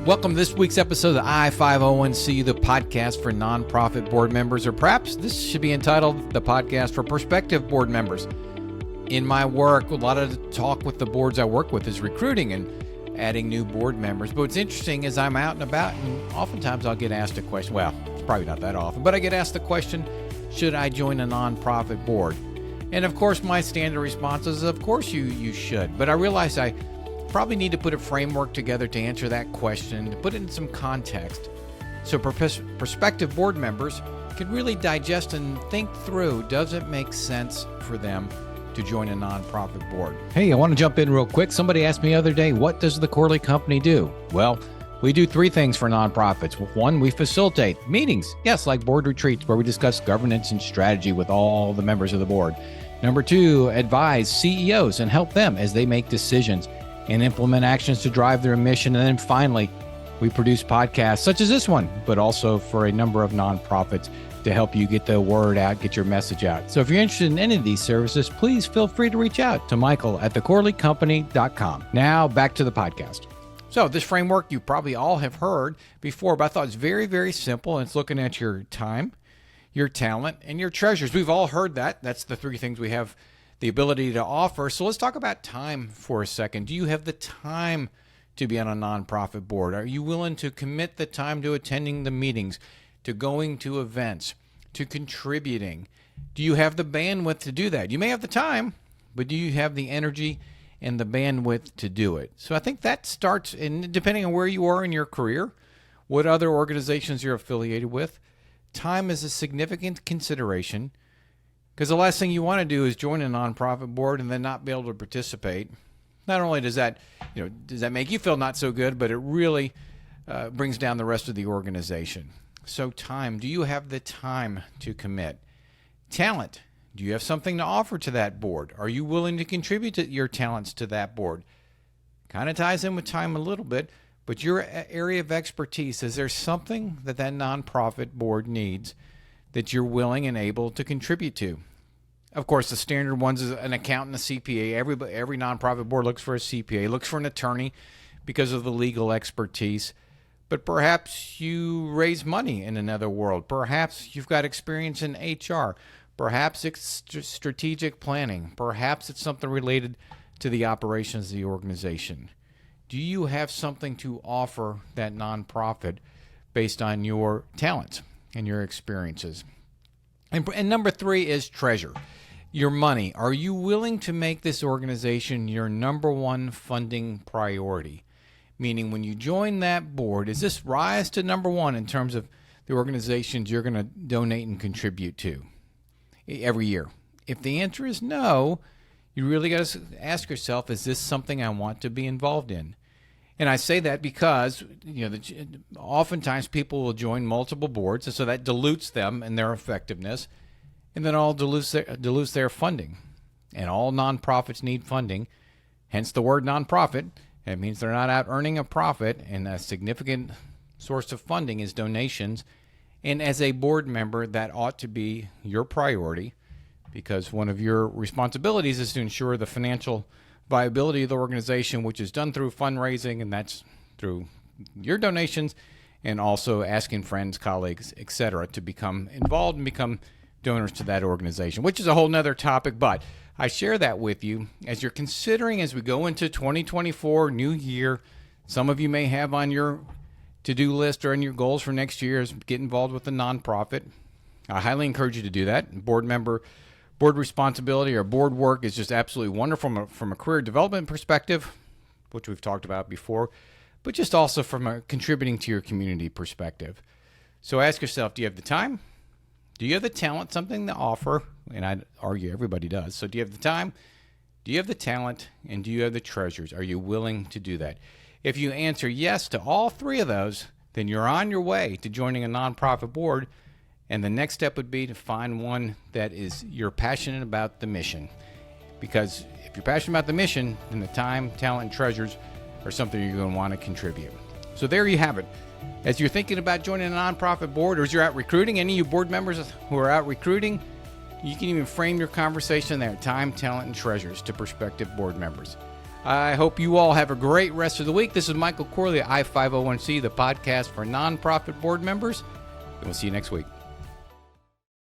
Welcome to this week's episode of I-501C, the podcast for nonprofit board members, or perhaps this should be entitled the podcast for prospective board members. In my work, a lot of the talk with the boards I work with is recruiting and adding new board members. But what's interesting is I'm out and about, and oftentimes I'll get asked a question. Well, it's probably not that often, but I get asked the question, should I join a nonprofit board? And of course, my standard response is, of course you should. But I realize I probably need to put a framework together to answer that question, to put it in some context, so prospective board members can really digest and think through, does it make sense for them to join a nonprofit board? Hey, I want to jump in real quick. Somebody asked me the other day, what does the Corley Company do? Well, we do three things for nonprofits. One, we facilitate meetings, yes, like board retreats where we discuss governance and strategy with all the members of the board. Number two, advise CEOs and help them as they make decisions and implement actions to drive their mission. And then finally, we produce podcasts such as this one, but also for a number of nonprofits to help you get the word out, get your message out. So if you're interested in any of these services, please feel free to reach out to Michael at thecorleycompany.com. Now back to the podcast. So this framework you probably all have heard before, but I thought it's very, very simple. It's looking at your time, your talent, and your treasures. We've all heard that. That's the three things we have the ability to offer. So let's talk about time for a second. Do you have the time to be on a nonprofit board? Are you willing to commit the time to attending the meetings, to going to events, to contributing? Do you have the bandwidth to do that? You may have the time, but do you have the energy and the bandwidth to do it? So I think that starts in, depending on where you are in your career, what other organizations you're affiliated with. Time is a significant consideration, because the last thing you want to do is join a nonprofit board and then not be able to participate. Not only does that make you feel not so good, but it really brings down the rest of the organization. So time, do you have the time to commit? Talent, do you have something to offer to that board? Are you willing to contribute to your talents to that board? Kind of ties in with time a little bit, but your area of expertise, is there something that nonprofit board needs that you're willing and able to contribute to? Of course, the standard ones is an accountant, a CPA. Every nonprofit board looks for a CPA, looks for an attorney because of the legal expertise. But perhaps you raise money in another world. Perhaps you've got experience in HR. Perhaps it's strategic planning. Perhaps it's something related to the operations of the organization. Do you have something to offer that nonprofit based on your talents and your experiences? And number three is treasure. Your money. Are you willing to make this organization your number one funding priority? Meaning when you join that board, does this rise to number one in terms of the organizations you're going to donate and contribute to every year? If the answer is no, you really got to ask yourself, is this something I want to be involved in? And I say that because oftentimes people will join multiple boards, and so that dilutes them and their effectiveness, and then all dilutes their funding. And all nonprofits need funding, hence the word nonprofit. It means they're not out earning a profit, and a significant source of funding is donations. And as a board member, that ought to be your priority, because one of your responsibilities is to ensure the financial viability of the organization, which is done through fundraising, and that's through your donations, and also asking friends, colleagues, etc., to become involved and become donors to that organization, which is a whole nother topic. But I share that with you as you're considering, as we go into 2024, new year. Some of you may have on your to-do list or in your goals for next year is get involved with a nonprofit. I highly encourage you to do that. Board responsibility or board work is just absolutely wonderful from a career development perspective, which we've talked about before, but just also from a contributing to your community perspective. So ask yourself, do you have the time? Do you have the talent, something to offer? And I'd argue everybody does. So do you have the time? Do you have the talent? And do you have the treasures? Are you willing to do that? If you answer yes to all three of those, then you're on your way to joining a nonprofit board. And the next step would be to find one that is you're passionate about the mission. Because if you're passionate about the mission, then the time, talent, and treasures are something you're going to want to contribute. So there you have it. As you're thinking about joining a nonprofit board, or as you're out recruiting, any of you board members who are out recruiting, you can even frame your conversation there, time, talent, and treasures, to prospective board members. I hope you all have a great rest of the week. This is Michael Corley, I-501C, the podcast for nonprofit board members. And we'll see you next week.